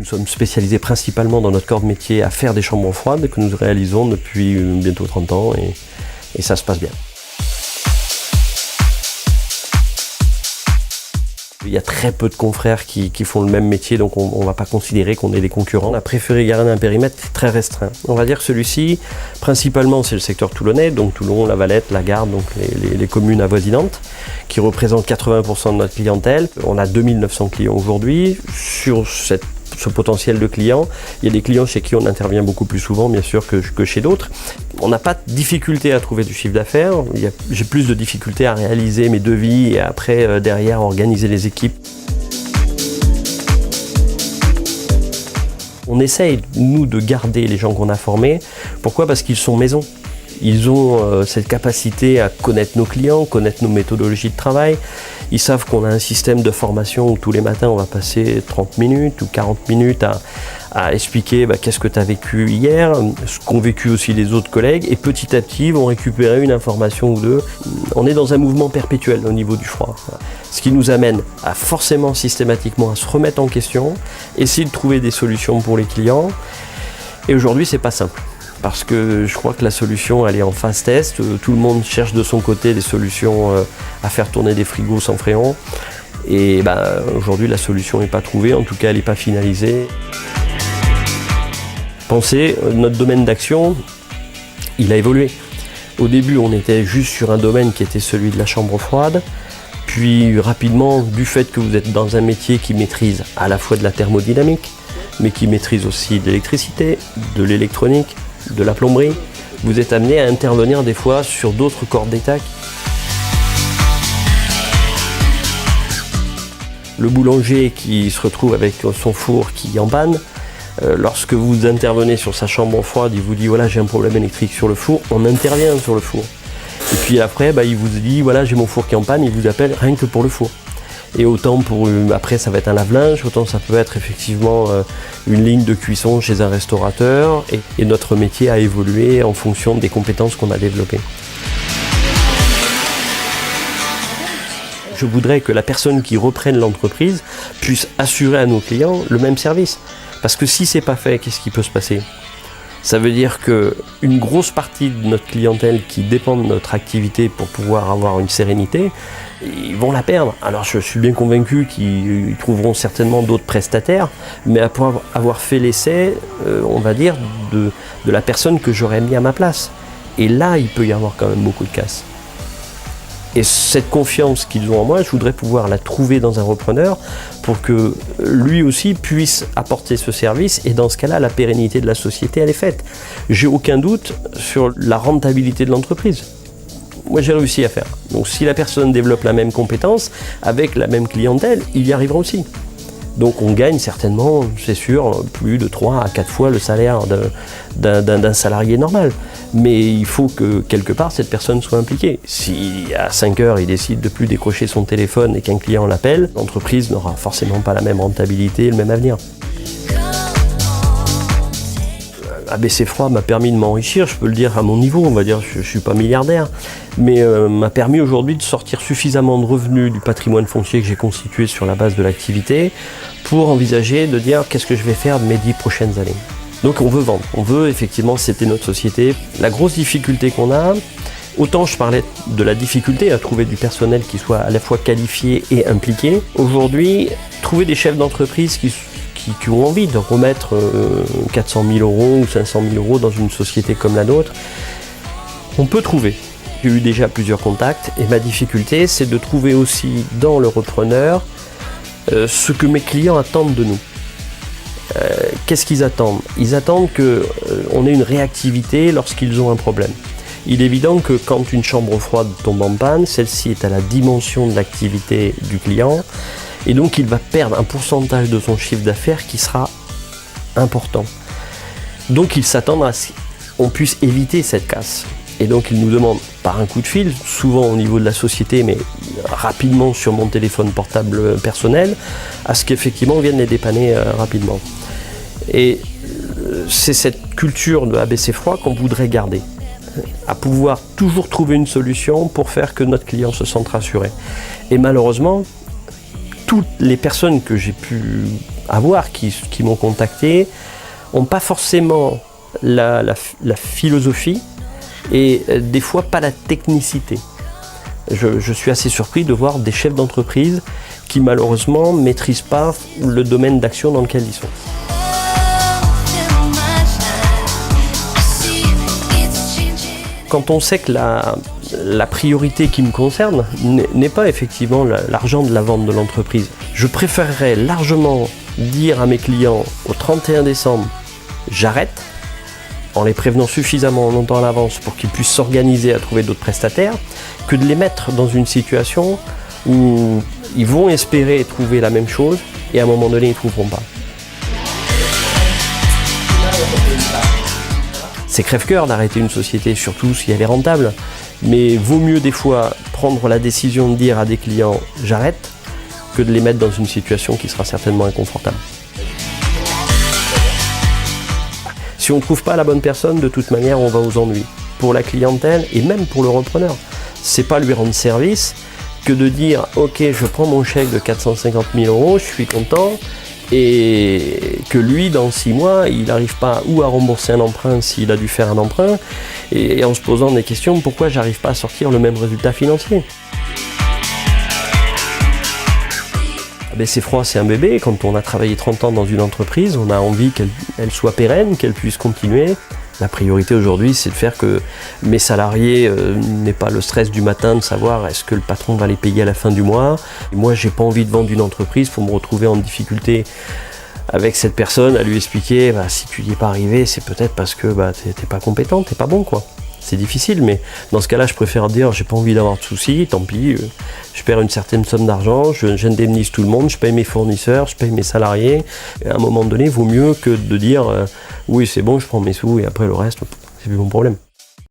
Nous sommes spécialisés principalement dans notre corps de métier à faire des chambres froides que nous réalisons depuis bientôt 30 ans et ça se passe bien. Il y a très peu de confrères qui font le même métier, donc on ne va pas considérer qu'on est des concurrents. On a préféré garder un périmètre très restreint. On va dire que celui-ci, principalement, c'est le secteur toulonnais, donc Toulon, La Valette, La Garde, donc les communes avoisinantes, qui représentent 80% de notre clientèle. On a 2900 clients aujourd'hui. Sur ce potentiel de clients, il y a des clients chez qui on intervient beaucoup plus souvent, bien sûr, que chez d'autres. On n'a pas de difficulté à trouver du chiffre d'affaires. J'ai plus de difficultés à réaliser mes devis et après, derrière, organiser les équipes. On essaye, nous, de garder les gens qu'on a formés. Pourquoi ? Parce qu'ils sont maison. Ils ont cette capacité à connaître nos clients, connaître nos méthodologies de travail. Ils savent qu'on a un système de formation où tous les matins on va passer 30 minutes ou 40 minutes à expliquer qu'est-ce que tu as vécu hier, ce qu'ont vécu aussi les autres collègues, et petit à petit ils vont récupérer une information ou deux. On est dans un mouvement perpétuel au niveau du froid. Ce qui nous amène à forcément systématiquement à se remettre en question, essayer de trouver des solutions pour les clients. Et aujourd'hui c'est pas simple. Parce que je crois que la solution elle est en phase test, tout le monde cherche de son côté des solutions à faire tourner des frigos sans fréon et aujourd'hui la solution n'est pas trouvée, en tout cas elle n'est pas finalisée. Pensez, notre domaine d'action, il a évolué. Au début on était juste sur un domaine qui était celui de la chambre froide, puis rapidement du fait que vous êtes dans un métier qui maîtrise à la fois de la thermodynamique, mais qui maîtrise aussi de l'électricité, de l'électronique, de la plomberie, vous êtes amené à intervenir des fois sur d'autres corps d'état. Le boulanger qui se retrouve avec son four qui est en panne, lorsque vous intervenez sur sa chambre froide, il vous dit voilà j'ai un problème électrique sur le four, on intervient sur le four. Et puis après il vous dit voilà j'ai mon four qui est en panne, il vous appelle rien que pour le four. Et autant après ça va être un lave-linge, autant ça peut être effectivement une ligne de cuisson chez un restaurateur et notre métier a évolué en fonction des compétences qu'on a développées. Je voudrais que la personne qui reprenne l'entreprise puisse assurer à nos clients le même service. Parce que si c'est pas fait, qu'est-ce qui peut se passer ? Ça veut dire qu'une grosse partie de notre clientèle qui dépend de notre activité pour pouvoir avoir une sérénité, ils vont la perdre. Alors je suis bien convaincu qu'ils trouveront certainement d'autres prestataires, mais après avoir fait l'essai, on va dire, de la personne que j'aurais mis à ma place. Et là, il peut y avoir quand même beaucoup de casse. Et cette confiance qu'ils ont en moi, je voudrais pouvoir la trouver dans un repreneur pour que lui aussi puisse apporter ce service et dans ce cas-là, la pérennité de la société, elle est faite. J'ai aucun doute sur la rentabilité de l'entreprise. Moi, j'ai réussi à faire. Donc, si la personne développe la même compétence, avec la même clientèle, il y arrivera aussi. Donc, on gagne certainement, c'est sûr, plus de 3 à 4 fois le salaire d'un salarié normal. Mais il faut que, quelque part, cette personne soit impliquée. Si à 5 heures, il décide de plus décrocher son téléphone et qu'un client l'appelle, l'entreprise n'aura forcément pas la même rentabilité et le même avenir. ABC Froid m'a permis de m'enrichir, je peux le dire à mon niveau, on va dire, je ne suis pas milliardaire, mais m'a permis aujourd'hui de sortir suffisamment de revenus du patrimoine foncier que j'ai constitué sur la base de l'activité pour envisager de dire qu'est-ce que je vais faire de mes 10 prochaines années. Donc on veut vendre, on veut effectivement c'était notre société. La grosse difficulté qu'on a, autant je parlais de la difficulté à trouver du personnel qui soit à la fois qualifié et impliqué, aujourd'hui trouver des chefs d'entreprise qui ont envie de remettre 400 000 € ou 500 000 € dans une société comme la nôtre, on peut trouver. J'ai eu déjà plusieurs contacts et ma difficulté c'est de trouver aussi dans le repreneur ce que mes clients attendent de nous. Qu'est-ce qu'ils attendent ? Ils attendent qu'on ait une réactivité lorsqu'ils ont un problème. Il est évident que quand une chambre froide tombe en panne, celle-ci est à la dimension de l'activité du client et donc il va perdre un pourcentage de son chiffre d'affaires qui sera important. Donc ils s'attendent à ce qu'on puisse éviter cette casse. Et donc ils nous demandent par un coup de fil, souvent au niveau de la société, mais rapidement sur mon téléphone portable personnel, à ce qu'effectivement on vienne les dépanner rapidement. Et c'est cette culture de ABC Froid qu'on voudrait garder, à pouvoir toujours trouver une solution pour faire que notre client se sente rassuré. Et malheureusement, toutes les personnes que j'ai pu avoir, qui m'ont contacté, n'ont pas forcément la philosophie et des fois pas la technicité. Je suis assez surpris de voir des chefs d'entreprise qui malheureusement ne maîtrisent pas le domaine d'action dans lequel ils sont. Quand on sait que la priorité qui me concerne n'est pas effectivement l'argent de la vente de l'entreprise, je préférerais largement dire à mes clients au 31 décembre « j'arrête », en les prévenant suffisamment longtemps à l'avance pour qu'ils puissent s'organiser à trouver d'autres prestataires, que de les mettre dans une situation où ils vont espérer trouver la même chose et à un moment donné ils ne trouveront pas. C'est crève-cœur d'arrêter une société, surtout si elle est rentable, mais vaut mieux des fois prendre la décision de dire à des clients « j'arrête » que de les mettre dans une situation qui sera certainement inconfortable. Si on ne trouve pas la bonne personne, de toute manière, on va aux ennuis. Pour la clientèle et même pour le repreneur. C'est pas lui rendre service que de dire « ok, je prends mon chèque de 450 000 €, je suis content » et que lui, dans 6 mois, il n'arrive pas ou à rembourser un emprunt s'il a dû faire un emprunt et en se posant des questions « pourquoi j'arrive pas à sortir le même résultat financier ?» ABC Froid, c'est un bébé. Quand on a travaillé 30 ans dans une entreprise, on a envie qu'elle soit pérenne, qu'elle puisse continuer. La priorité aujourd'hui, c'est de faire que mes salariés n'aient pas le stress du matin de savoir est-ce que le patron va les payer à la fin du mois. Et moi, j'ai pas envie de vendre une entreprise pour me retrouver en difficulté avec cette personne, à lui expliquer si tu n'y es pas arrivé, c'est peut-être parce que t'es pas compétent, t'es pas bon, quoi. C'est difficile, mais dans ce cas-là, je préfère dire j'ai pas envie d'avoir de soucis, tant pis, je perds une certaine somme d'argent, j'indemnise tout le monde, je paye mes fournisseurs, je paye mes salariés. Et à un moment donné, il vaut mieux que de dire oui, c'est bon, je prends mes sous et après le reste, c'est plus mon problème.